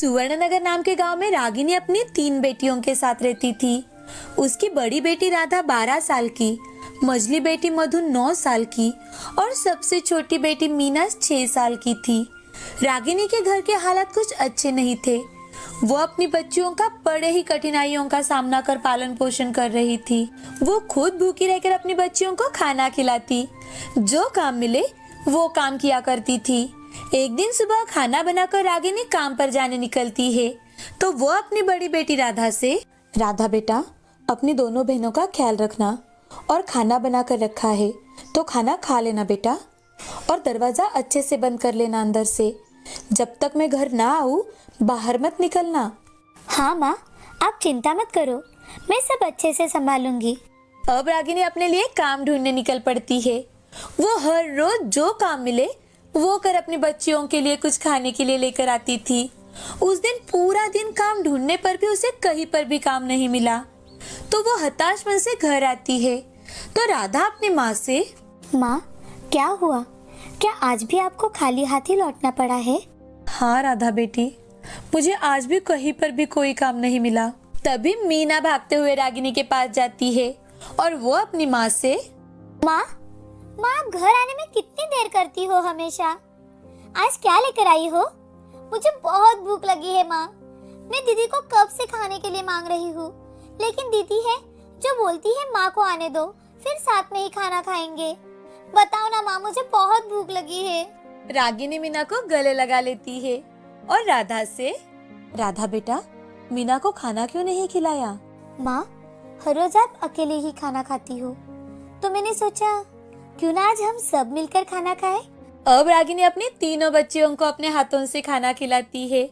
सुवर्णनगर नाम के गांव में रागिनी अपनी 3 बेटियों के साथ रहती थी। उसकी बड़ी बेटी राधा 12 साल की, मझली बेटी मधु 9 साल की और सबसे छोटी बेटी मीना 6 साल की थी। रागिनी के घर के हालात कुछ अच्छे नहीं थे। वो अपनी बच्चियों का बड़े ही कठिनाइयों का सामना कर पालन पोषण कर रही थी। वो खुद भूखी रहकर अपनी बच्चियों को खाना खिलाती, जो काम मिले वो काम किया करती थी। एक दिन सुबह खाना बनाकर रागिनी काम पर जाने निकलती है तो वो अपनी बड़ी बेटी राधा से, राधा बेटा अपनी दोनों बहनों का ख्याल रखना और खाना बना कर रखा है तो खाना खा लेना बेटा, और दरवाजा अच्छे से बंद कर लेना अंदर से। जब तक मैं घर ना आऊँ बाहर मत निकलना। हाँ माँ, आप चिंता मत करो, मैं सब अच्छे से संभालूंगी। अब रागिनी अपने लिए काम ढूंढने निकल पड़ती है। वो हर रोज जो काम मिले वो कर अपनी बच्चियों के लिए कुछ खाने के लिए लेकर आती थी। उस दिन पूरा दिन काम ढूंढने पर भी उसे कहीं पर भी काम नहीं मिला तो वो हताश मन से घर आती है तो राधा अपनी माँ से, माँ क्या हुआ, क्या आज भी आपको खाली हाथ ही लौटना पड़ा है? हाँ राधा बेटी, मुझे आज भी कहीं पर भी कोई काम नहीं मिला। तभी मीना भागते हुए रागिनी के पास जाती है और वो अपनी माँ से, माँ आप घर आने में कितनी देर करती हो हमेशा? आज क्या लेकर आई हो? मुझे बहुत भूख लगी है माँ। मैं दीदी को कब से खाने के लिए मांग रही हूँ, लेकिन दीदी है जो बोलती है माँ को आने दो, फिर साथ में ही खाना खाएंगे। बताओ ना माँ, मुझे बहुत भूख लगी है। रागिनी मीना को गले लगा लेती है और राधा से, राधा बेटा मीना को खाना क्यों नहीं खिलाया? माँ हर रोज आप अकेले ही खाना खाती हो तो मैंने सोचा क्यों ना आज हम सब मिलकर खाना खाएं। अब रागिनी अपनी तीनों बच्चियों को अपने हाथों से खाना खिलाती है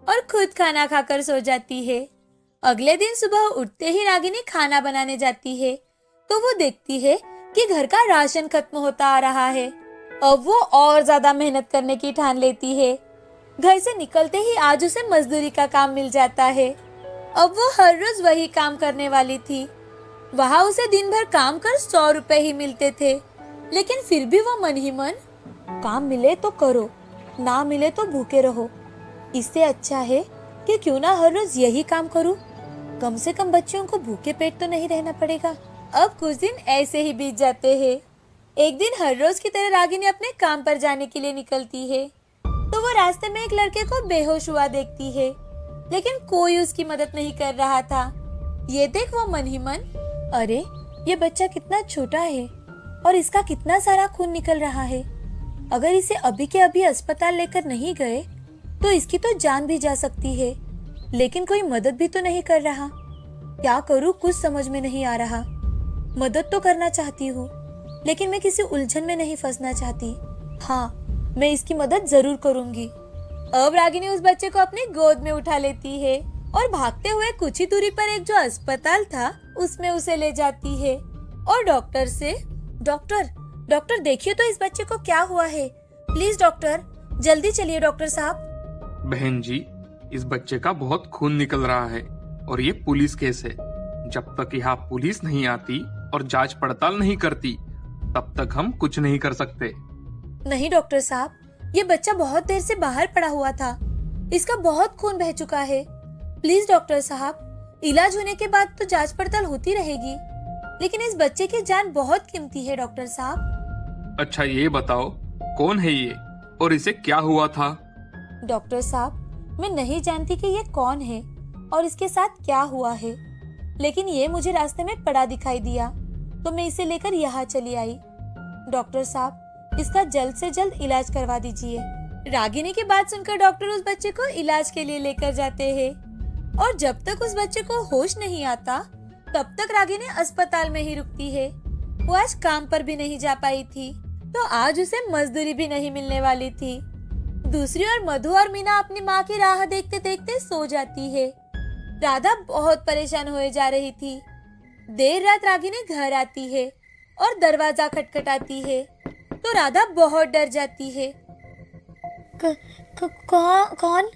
और खुद खाना खाकर सो जाती है। अगले दिन सुबह उठते ही रागिनी खाना बनाने जाती है तो वो देखती है कि घर का राशन खत्म होता आ रहा है। अब वो और ज्यादा मेहनत करने की ठान लेती है। घर से निकलते ही आज उसे मजदूरी का काम मिल जाता है। अब वो हर रोज वही काम करने वाली थी। वहाँ उसे दिन भर काम कर 100 रुपए ही मिलते थे, लेकिन फिर भी वो मन ही मन, काम मिले तो करो, ना मिले तो भूखे रहो। इससे अच्छा है कि क्यों ना हर रोज यही काम करूं, कम से कम बच्चियों को भूखे पेट तो नहीं रहना पड़ेगा। अब कुछ दिन ऐसे ही बीत जाते हैं। एक दिन हर रोज की तरह रागिनी अपने काम पर जाने के लिए निकलती है तो वो रास्ते में एक लड़के को बेहोश हुआ देखती है, लेकिन कोई उसकी मदद नहीं कर रहा था। ये देख वो मन ही मन, अरे ये बच्चा कितना छोटा है और इसका कितना सारा खून निकल रहा है। अगर इसे अभी के अभी अस्पताल लेकर नहीं गए तो इसकी तो जान भी जा सकती है, लेकिन कोई मदद भी तो नहीं कर रहा। क्या करूं कुछ समझ में नहीं आ रहा। मदद तो करना चाहती हूँ, लेकिन मैं किसी उलझन में नहीं फंसना चाहती। हाँ, मैं इसकी मदद जरूर करूंगी। अब रागिनी उस बच्चे को अपनी गोद में उठा लेती है और भागते हुए कुछ ही दूरी पर एक जो अस्पताल था उसमें उसे ले जाती है और डॉक्टर से, डॉक्टर देखिए तो इस बच्चे को क्या हुआ है, प्लीज डॉक्टर जल्दी चलिए डॉक्टर साहब। बहन जी, इस बच्चे का बहुत खून निकल रहा है और ये पुलिस केस है। जब तक यहाँ पुलिस नहीं आती और जांच पड़ताल नहीं करती तब तक हम कुछ नहीं कर सकते। नहीं डॉक्टर साहब, ये बच्चा बहुत देर से बाहर पड़ा हुआ था, इसका बहुत खून बह चुका है। प्लीज डॉक्टर साहब, इलाज होने के बाद तो जांच पड़ताल होती रहेगी, लेकिन इस बच्चे की जान बहुत कीमती है डॉक्टर साहब। अच्छा ये बताओ कौन है ये और इसे क्या हुआ था? डॉक्टर साहब, मैं नहीं जानती कि ये कौन है और इसके साथ क्या हुआ है, लेकिन ये मुझे रास्ते में पड़ा दिखाई दिया तो मैं इसे लेकर यहाँ चली आई। डॉक्टर साहब, इसका जल्द से जल्द इलाज करवा दीजिए। रागिनी की बात सुनकर डॉक्टर उस बच्चे को इलाज के लिए लेकर जाते हैं और जब तक उस बच्चे को होश नहीं आता तब तक रागिनी अस्पताल में ही रुकती है। वो आज काम पर भी नहीं जा पाई थी तो आज उसे मजदूरी भी नहीं मिलने वाली थी। दूसरी ओर मधु और मीना अपनी माँ की राह देखते देखते सो जाती है। राधा बहुत परेशान हुए जा रही थी। देर रात रागिनी घर आती है और दरवाजा खटखटाती है तो राधा बहुत डर जाती है। कौन?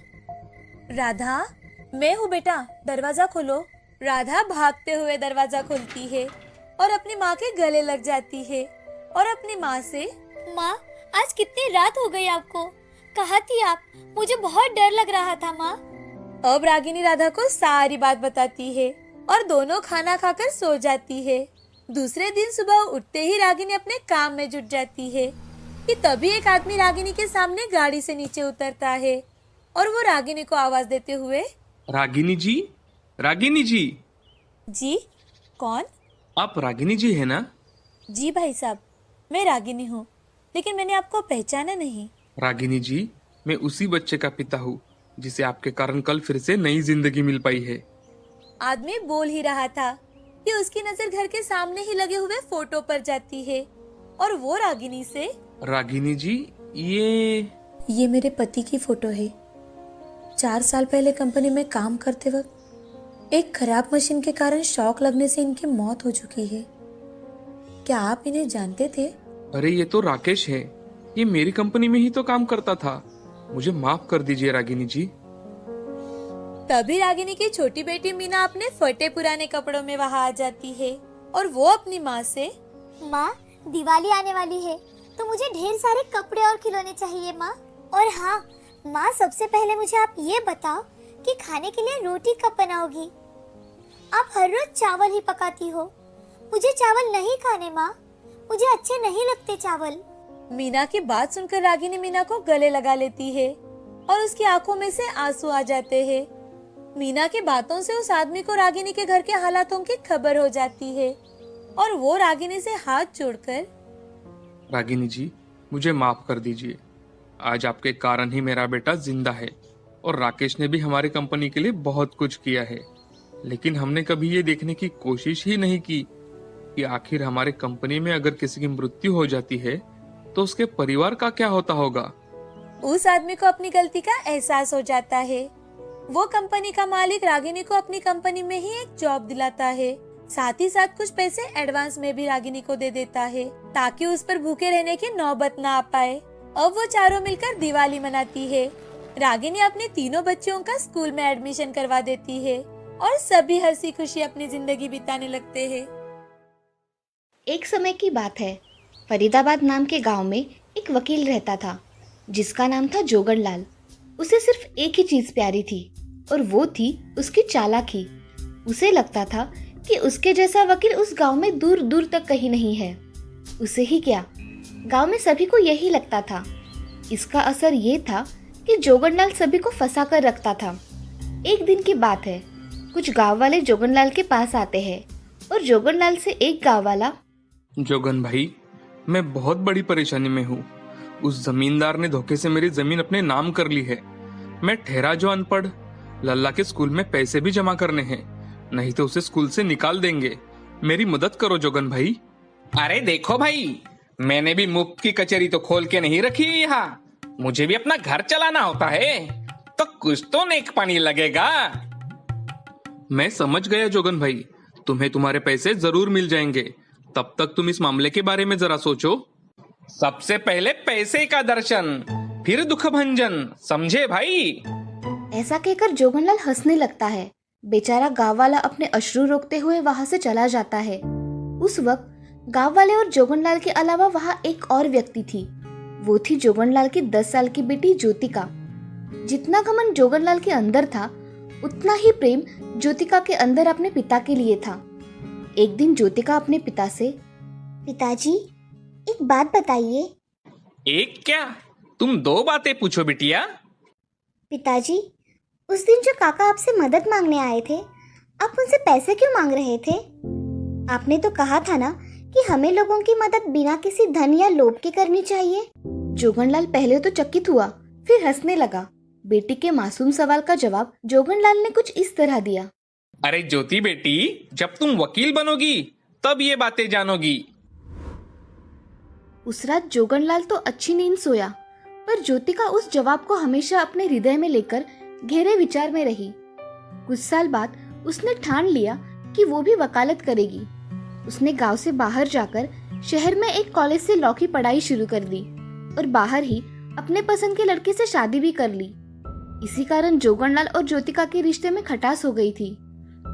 राधा, मैं हूँ बेटा, दरवाजा खोलो। राधा भागते हुए दरवाजा खोलती है और अपनी माँ के गले लग जाती है और अपनी माँ से, माँ आज कितनी रात हो गई आपको, कहाँ थी आप? मुझे बहुत डर लग रहा था माँ। अब रागिनी राधा को सारी बात बताती है और दोनों खाना खाकर सो जाती है। दूसरे दिन सुबह उठते ही रागिनी अपने काम में जुट जाती है कि तभी एक आदमी रागिनी के सामने गाड़ी से नीचे उतरता है और वो रागिनी को आवाज देते हुए, रागिनी जी, रागिनी जी। जी कौन? आप रागिनी जी है ना? जी भाई साहब, मैं रागिनी हूँ, लेकिन मैंने आपको पहचाना नहीं। रागिनी जी, मैं उसी बच्चे का पिता हूँ जिसे आपके कारण कल फिर से नई जिंदगी मिल पाई है। आदमी बोल ही रहा था कि उसकी नजर घर के सामने ही लगे हुए फोटो पर जाती है और वो रागिनी से, रागिनी जी, ये मेरे पति की फोटो है। 4 साल पहले कंपनी में काम करते वक्त एक खराब मशीन के कारण शॉक लगने से इनकी मौत हो चुकी है। क्या आप इन्हें जानते थे? अरे ये तो राकेश है। ये मेरी कंपनी में ही तो काम करता था। मुझे माफ कर दीजिए रागिनी जी। तभी रागिनी की छोटी बेटी मीना अपने फटे पुराने कपड़ों में वहां आ जाती है और वो अपनी माँ से, माँ, दिवाली आने वाली है तो मुझे ढेर सारे कपड़े और खिलौने चाहिए माँ। और हाँ माँ, सबसे पहले मुझे आप ये बताओ कि खाने के लिए रोटी कब बनाओगी? आप हर रोज चावल ही पकाती हो। मुझे चावल नहीं खाने माँ, मुझे अच्छे नहीं लगते चावल। मीना की बात सुनकर रागिनी मीना को गले लगा लेती है और उसकी आंखों में से आंसू आ जाते हैं। मीना की बातों से उस आदमी को रागिनी के घर के हालातों की खबर हो जाती है और वो रागिनी से हाथ जोड़कर, रागिनी जी, मुझे माफ कर दीजिए। आज आपके कारण ही मेरा बेटा जिंदा है और राकेश ने भी हमारी कंपनी के लिए बहुत कुछ किया है। लेकिन हमने कभी ये देखने की कोशिश ही नहीं की कि आखिर हमारे कंपनी में अगर किसी की मृत्यु हो जाती है तो उसके परिवार का क्या होता होगा। उस आदमी को अपनी गलती का एहसास हो जाता है। वो कंपनी का मालिक रागिनी को अपनी कंपनी में ही एक जॉब दिलाता है। साथ ही साथ कुछ पैसे एडवांस में भी रागिनी को दे देता है ताकि उस पर भूखे रहने की नौबत ना आ पाए। अब वो चारों मिलकर दिवाली मनाती है। रागिनी अपने तीनों बच्चों का स्कूल में एडमिशन करवा देती है और सभी हंसी खुशी अपनी जिंदगी बिताने लगते हैं। एक समय की बात है। फरीदाबाद नाम के गांव में एक वकील रहता था जिसका नाम था जोगन लाल। उसे सिर्फ एक ही चीज प्यारी थी और वो थी उसकी चालाकी। उसे लगता था कि उसके जैसा वकील उस गांव में दूर दूर तक कहीं नहीं है। उसे ही क्या, गांव में सभी को यही लगता था। इसका असर ये था कि जोगन लाल सभी को फंसा कर रखता था। एक दिन की बात है, कुछ गांव वाले जोगन लाल के पास आते हैं और जोगन लाल से एक गांव वाला, जोगन भाई, मैं बहुत बड़ी परेशानी में हूँ। उस जमींदार ने धोखे से मेरी जमीन अपने नाम कर ली है। मैं ठहरा जो अनपढ़, लल्ला के स्कूल में पैसे भी जमा करने हैं, नहीं तो उसे स्कूल से निकाल देंगे। मेरी मदद करो जोगन भाई। अरे देखो भाई, मैंने भी मुफ्त की कचहरी तो खोल के नहीं रखी है यहाँ। मुझे भी अपना घर चलाना होता है, तो कुछ तो नेक पानी लगेगा। मैं समझ गया जोगन भाई, तुम्हें तुम्हारे पैसे जरूर मिल जाएंगे। तब तक तुम इस मामले के बारे में जरा सोचो। सबसे पहले पैसे का दर्शन, फिर दुख भंजन, समझे भाई? ऐसा कहकर जोगनलाल हंसने लगता है। बेचारा गांव वाला अपने अश्रु रोकते हुए वहां से चला जाता है। उस वक्त गांव वाले और जोगनलाल के अलावा वहां एक और व्यक्ति थी। वो थी जोगनलाल की 10 साल की बेटी ज्योतिका। जितना घमंड जोगनलाल के अंदर था, उतना ही प्रेम ज्योतिका के अंदर अपने पिता के लिए था। एक दिन ज्योतिका अपने पिता से, पिताजी, एक बात बताइए। एक क्या, तुम 2 बातें पूछो बिटिया। पिताजी, उस दिन जो काका आपसे मदद मांगने आए थे, आप उनसे पैसे क्यों मांग रहे थे? आपने तो कहा था ना कि हमें लोगों की मदद बिना किसी धन या लोभ के करनी चाहिए। जोगनलाल पहले तो चकित हुआ, फिर हंसने लगा। बेटी के मासूम सवाल का जवाब जोगनलाल ने कुछ इस तरह दिया। अरे ज्योति बेटी, जब तुम वकील बनोगी तब ये बातें जानोगी। उस रात जोगनलाल तो अच्छी नींद सोया, पर ज्योतिका उस जवाब को हमेशा अपने हृदय में लेकर गहरे विचार में रही। कुछ साल बाद उसने ठान लिया कि वो भी वकालत करेगी। उसने गांव से बाहर जाकर शहर में एक कॉलेज से लॉ की पढ़ाई शुरू कर दी और बाहर ही अपने पसंद के लड़के से शादी भी कर ली। इसी कारण जोगनलाल और ज्योतिका के रिश्ते में खटास हो गई थी।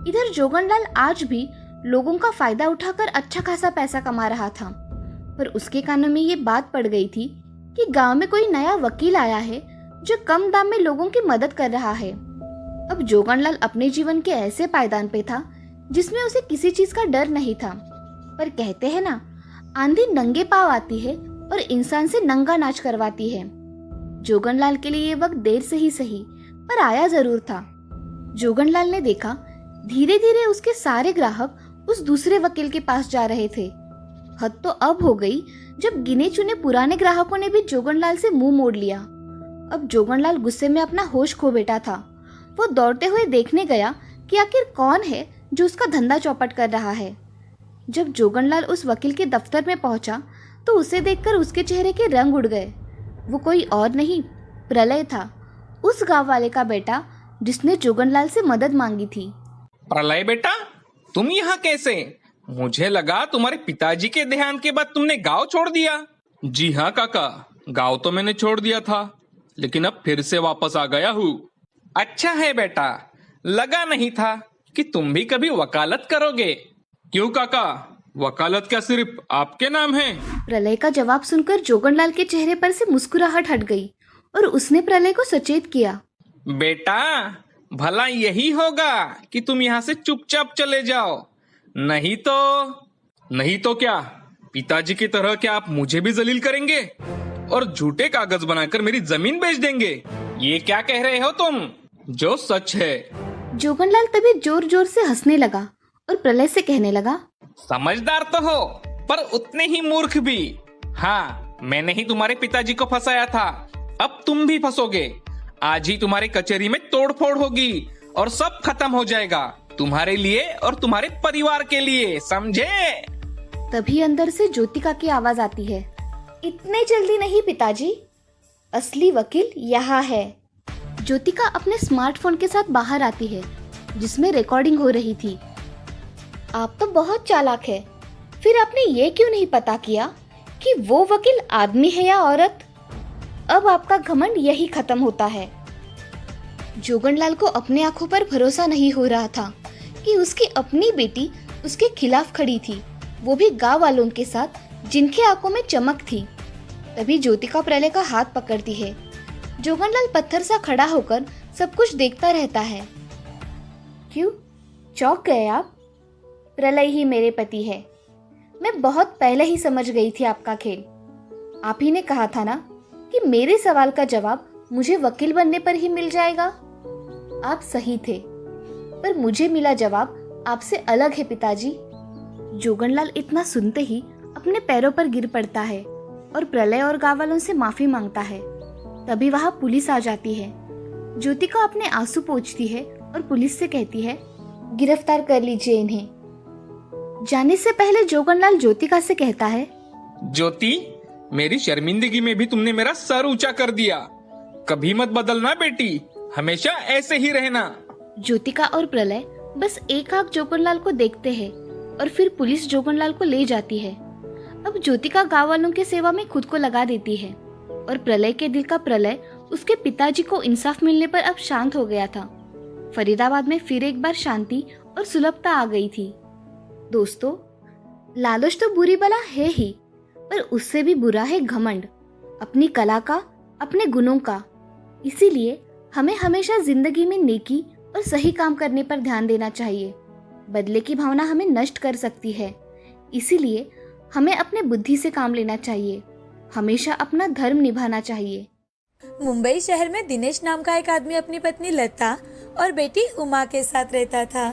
इधर जोगनलाल आज भी लोगों का फायदा उठाकर अच्छा खासा पैसा कमा रहा था, पर उसके कानों में ये बात पड़ गई थी कि गांव में कोई नया वकील आया है जो कम दाम में लोगों की मदद कर रहा है। अब जोगनलाल अपने जीवन के ऐसे पायदान पे था जिसमें उसे किसी चीज का डर नहीं था। पर कहते हैं ना, आंधी नंगे पांव आती है और इंसान से नंगा नाच करवाती है। जोगनलाल के लिए ये वक्त देर से ही सही पर आया जरूर था। जोगनलाल ने देखा धीरे धीरे उसके सारे ग्राहक उस दूसरे वकील के पास जा रहे थे। हद तो अब हो गई जब गिने चुने पुराने ग्राहकों ने भी जोगनलाल से मुंह मोड़ लिया। अब जोगनलाल गुस्से में अपना होश खो बैठा था। वो दौड़ते हुए देखने गया कि आखिर कौन है जो उसका धंधा चौपट कर रहा है। जब जोगनलाल उस वकील के दफ्तर में पहुंचा तो उसे देखकर उसके चेहरे के रंग उड़ गए। वो कोई और नहीं, प्रलय था, उस गांव वाले का बेटा जिसने जोगनलाल से मदद मांगी थी। प्रलय बेटा, तुम यहाँ कैसे? मुझे लगा तुम्हारे पिताजी के देहांत के बाद तुमने गांव छोड़ दिया। जी हाँ काका, गांव तो मैंने छोड़ दिया था, लेकिन अब फिर से वापस आ गया हूँ। अच्छा है बेटा, लगा नहीं था कि तुम भी कभी वकालत करोगे। क्यों काका, वकालत क्या सिर्फ आपके नाम है? प्रलय का जवाब सुनकर जोगनलाल के चेहरे पर से मुस्कुराहट हट गई और उसने प्रलय को सचेत किया। बेटा, भला यही होगा कि तुम यहाँ से चुपचाप चले जाओ, नहीं तो क्या पिताजी की तरह क्या आप मुझे भी जलील करेंगे और झूठे कागज बनाकर मेरी जमीन बेच देंगे? ये क्या कह रहे हो तुम? जो सच है। जोगनलाल तभी जोर जोर से हंसने लगा और प्रलय से कहने लगा, समझदार तो हो पर उतने ही मूर्ख भी। हाँ, मैंने ही तुम्हारे पिताजी को फंसाया था, अब तुम भी फंसोगे। आज ही तुम्हारी कचहरी में तोड़फोड़ होगी और सब खत्म हो जाएगा, तुम्हारे लिए और तुम्हारे परिवार के लिए, समझे? तभी अंदर से ज्योतिका की आवाज आती है, इतने जल्दी नहीं पिताजी, असली वकील यहाँ है। ज्योतिका अपने स्मार्टफोन के साथ बाहर आती है जिसमें रिकॉर्डिंग हो रही थी। आप तो बहुत चालाक है, फिर आपने ये क्यों नहीं पता किया कि वो वकील आदमी है या औरत? अब आपका घमंड यही खत्म होता है। जोगनलाल को अपने आंखों पर भरोसा नहीं हो रहा था कि उसकी अपनी बेटी उसके खिलाफ खड़ी थी, वो भी गांव वालों के साथ जिनकी आंखों में चमक थी। तभी ज्योतिका प्रलय का हाथ पकड़ती है। जोगनलाल पत्थर सा खड़ा होकर सब कुछ देखता रहता है। क्यों चौंक गए आप? प्रलय ही मेरे पति है। मैं बहुत पहले ही समझ गई थी आपका खेल। आप ही ने कहा था ना कि मेरे सवाल का जवाब मुझे वकील बनने पर ही मिल जाएगा। आप सही थे, पर मुझे मिला जवाब आपसे अलग है पिताजी। जोगनलाल इतना सुनते ही अपने पैरों पर गिर पड़ता है और प्रलय और गांव वालों से माफी मांगता है। तभी वहां पुलिस आ जाती है। ज्योतिका अपने आंसू पोंछती है और पुलिस से कहती है, गिरफ्तार कर लीजिए इन्हें। जाने से पहले जोगनलाल ज्योतिका से कहता है, ज्योति, मेरी शर्मिंदगी में भी तुमने मेरा सर ऊंचा कर दिया। कभी मत बदलना बेटी, हमेशा ऐसे ही रहना। ज्योतिका और प्रलय बस एक आंख जोगनलाल को देखते हैं और फिर पुलिस जोगनलाल को ले जाती है। अब ज्योतिका गांव वालों की सेवा में खुद को लगा देती है और प्रलय के दिल का प्रलय उसके पिताजी को इंसाफ मिलने पर अब शांत हो गया था। फरीदाबाद में फिर एक बार शांति और सुलभता आ गई थी। दोस्तों, लालच तो बुरी बला है ही, पर उससे भी बुरा है घमंड, अपनी कला का, अपने गुणों का। इसीलिए हमें हमेशा जिंदगी में नेकी और सही काम करने पर ध्यान देना चाहिए। बदले की भावना हमें नष्ट कर सकती है, इसीलिए हमें अपने बुद्धि से काम लेना चाहिए, हमेशा अपना धर्म निभाना चाहिए। मुंबई शहर में दिनेश नाम का एक आदमी अपनी पत्नी लता और बेटी उमा के साथ रहता था।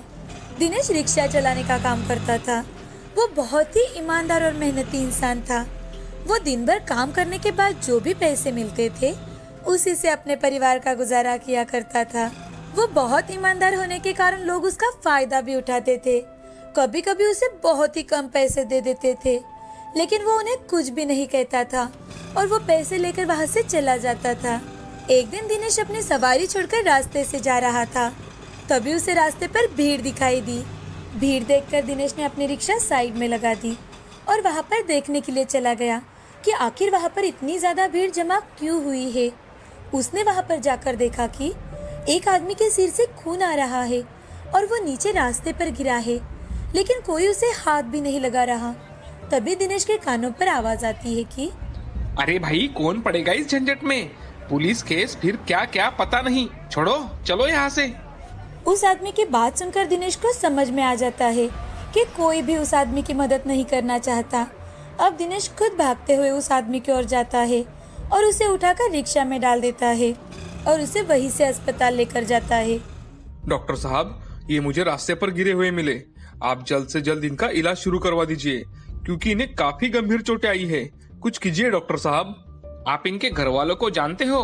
दिनेश रिक्शा चलाने का काम करता था। वो बहुत ही ईमानदार और मेहनती इंसान था। वो दिन भर काम करने के बाद जो भी पैसे मिलते थे उसी से अपने परिवार का गुजारा किया करता था। वो बहुत ईमानदार होने के कारण लोग उसका फायदा भी उठाते थे। कभी कभी उसे बहुत ही कम पैसे दे देते थे, लेकिन वो उन्हें कुछ भी नहीं कहता था और वो पैसे लेकर वहाँ से चला जाता था। एक दिन दिनेश अपनी सवारी छोड़कर रास्ते से जा रहा था, तभी उसे रास्ते पर भीड़ दिखाई दी। भीड़ देखकर दिनेश ने अपनी रिक्शा साइड में लगा दी और वहाँ पर देखने के लिए चला गया कि आखिर वहाँ पर इतनी ज़्यादा भीड़ जमा क्यों हुई है। उसने वहाँ पर जाकर देखा कि एक आदमी के सिर से खून आ रहा है और वो नीचे रास्ते पर गिरा है, लेकिन कोई उसे हाथ भी नहीं लगा रहा। तभी दिनेश के कानों पर आवाज आती है कि अरे भाई, कौन पड़ेगा इस झंझट में? पुलिस केस, फिर क्या क्या पता नहीं, छोड़ो, चलो यहाँ से। उस आदमी की बात सुनकर दिनेश को समझ में आ जाता है कि कोई भी उस आदमी की मदद नहीं करना चाहता। अब दिनेश खुद भागते हुए उस आदमी की ओर जाता है और उसे उठाकर रिक्शा में डाल देता है और उसे वहीं से अस्पताल लेकर जाता है। डॉक्टर साहब, ये मुझे रास्ते पर गिरे हुए मिले। आप जल्द से जल्द इनका इलाज शुरू करवा दीजिए, क्योंकि इन्हें काफी गंभीर चोटें आई है। कुछ कीजिए डॉक्टर साहब। आप इनके घर वालों को जानते हो?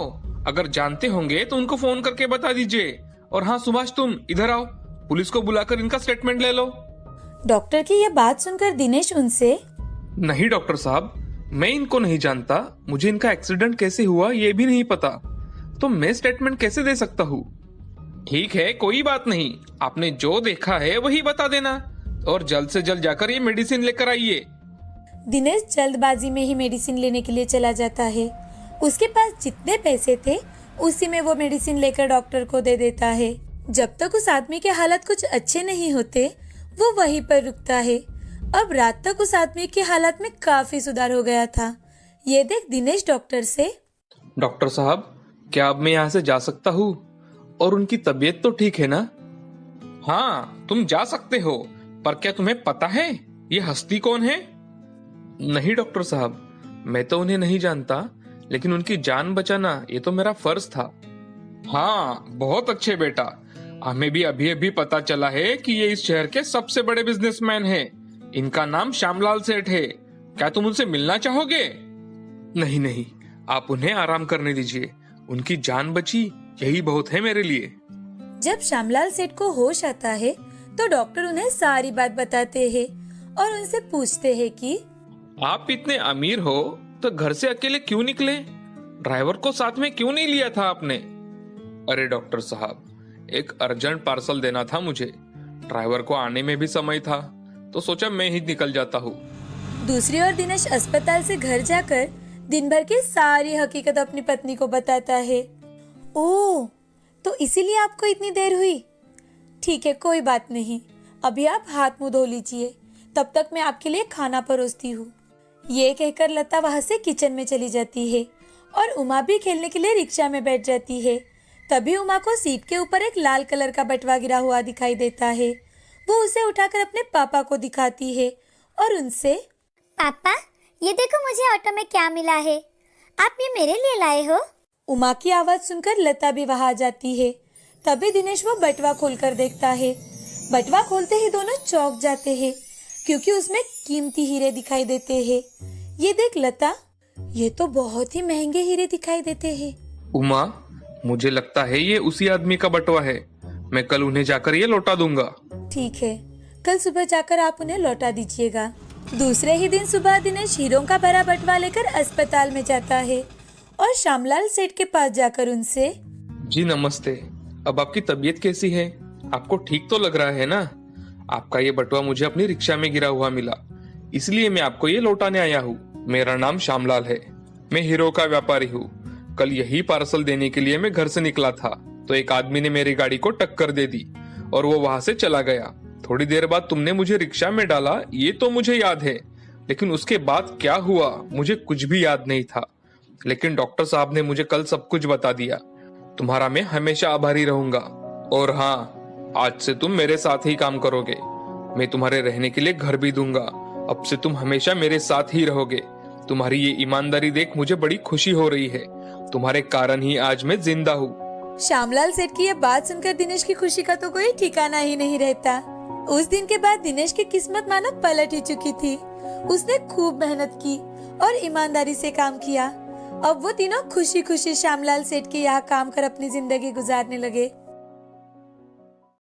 अगर जानते होंगे तो उनको फोन करके बता दीजिए। और हाँ सुभाष, तुम इधर आओ, पुलिस को बुलाकर इनका स्टेटमेंट ले लो। डॉक्टर की यह बात सुनकर दिनेश उनसे, नहीं डॉक्टर साहब, मैं इनको नहीं जानता, मुझे इनका एक्सीडेंट कैसे हुआ ये भी नहीं पता, तो मैं स्टेटमेंट कैसे दे सकता हूँ? ठीक है, कोई बात नहीं, आपने जो देखा है वही बता देना और जल्द से जल्द जाकर ये मेडिसिन लेकर आइए। दिनेश जल्दबाजी में ही मेडिसिन लेने के लिए चला जाता है। उसके पास जितने पैसे थे उसी में वो मेडिसिन लेकर डॉक्टर को दे देता है। जब तक उस आदमी के हालत कुछ अच्छे नहीं होते वो वहीं पर रुकता है। अब रात तक उस आदमी की हालत में काफी सुधार हो गया था। ये देख दिनेश डॉक्टर से, डॉक्टर साहब, क्या अब मैं यहाँ से जा सकता हूँ? और उनकी तबीयत तो ठीक है ना? हाँ, तुम जा सकते हो, पर क्या तुम्हें पता है ये हस्ती कौन है? नहीं डॉक्टर साहब, मैं तो उन्हें नहीं जानता, लेकिन उनकी जान बचाना ये तो मेरा फर्ज था। हाँ, बहुत अच्छे बेटा, हमें भी अभी अभी पता चला है कि ये इस शहर के सबसे बड़े बिजनेसमैन हैं। इनका नाम श्यामलाल सेठ है। क्या तुम उनसे मिलना चाहोगे? नहीं नहीं, आप उन्हें आराम करने दीजिए, उनकी जान बची यही बहुत है मेरे लिए। जब श्यामलाल सेठ को होश आता है तो डॉक्टर उन्हें सारी बात बताते हैं और उनसे पूछते हैं कि आप इतने अमीर हो तो घर से अकेले क्यों निकले? ड्राइवर को साथ में क्यों नहीं लिया था आपने? अरे डॉक्टर साहब, एक अर्जेंट पार्सल देना था मुझे, ड्राइवर को आने में भी समय था, तो सोचा मैं ही निकल जाता हूँ। दूसरी ओर दिनेश अस्पताल से घर जाकर दिन भर की सारी हकीकत अपनी पत्नी को बताता है। ओह, तो इसीलिए आपको इतनी देर हुई? ठीक है, कोई बात नहीं, अभी आप हाथ मुंह धो लीजिए, तब तक मैं आपके लिए खाना परोसती हूँ। ये कहकर लता वहाँ से किचन में चली जाती है और उमा भी खेलने के लिए रिक्शा में बैठ जाती है। तभी उमा को सीट के ऊपर एक लाल कलर का बटवा गिरा हुआ दिखाई देता है। वो उसे उठाकर अपने पापा को दिखाती है और उनसे, पापा, ये देखो मुझे ऑटो में क्या मिला है, आप ये मेरे लिए लाए हो? उमा की आवाज सुनकर लता भी वहां आ जाती है। तभी दिनेश वो बटवा खोलकर देखता है। बटवा खोलते ही दोनों चौंक जाते हैं क्योंकि उसमें कीमती हीरे दिखाई देते हैं। ये देख लता, ये तो बहुत ही महंगे हीरे दिखाई देते हैं। उमा, मुझे लगता है ये उसी आदमी का बटवा है, मैं कल उन्हें जाकर ये लौटा दूंगा। ठीक है, कल सुबह जाकर आप उन्हें लौटा दीजिएगा। दूसरे ही दिन सुबह दिनेश हीरों का भरा बटवा लेकर अस्पताल में जाता है और श्यामलाल सेठ के पास जाकर उनसे, जी नमस्ते, अब आपकी तबीयत कैसी है? आपको ठीक तो लग रहा है ना? आपका ये बटवा मुझे अपनी रिक्शा में गिरा हुआ मिला, इसलिए मैं आपको ये लौटाने आया हूँ। मेरा नाम श्यामलाल है, मैं हीरो का व्यापारी हूँ। कल यही पार्सल देने के लिए मैं घर से निकला था, तो एक आदमी ने मेरी गाड़ी को टक्कर दे दी और वो वहां से चला गया। थोड़ी देर बाद तुमने मुझे रिक्शा में डाला, ये तो मुझे याद है, लेकिन उसके बाद क्या हुआ मुझे कुछ भी याद नहीं था। लेकिन डॉक्टर साहब ने मुझे कल सब कुछ बता दिया। तुम्हारा मैं हमेशा आभारी रहूंगा। और हाँ, आज से तुम मेरे साथ ही काम करोगे, मैं तुम्हारे रहने के लिए घर भी दूंगा। अब से तुम हमेशा मेरे साथ ही रहोगे। तुम्हारी ये ईमानदारी देख मुझे बड़ी खुशी हो रही है, तुम्हारे कारण ही आज मैं जिंदा हूँ। श्यामलाल सेठ की यह बात सुनकर दिनेश की खुशी का तो कोई ठिकाना ही नहीं रहता। उस दिन के बाद दिनेश की किस्मत मानो पलट ही चुकी थी। उसने खूब मेहनत की और ईमानदारी से काम किया। अब वो तीनों खुशी खुशी श्यामलाल सेठ के यहाँ काम कर अपनी जिंदगी गुजारने लगे।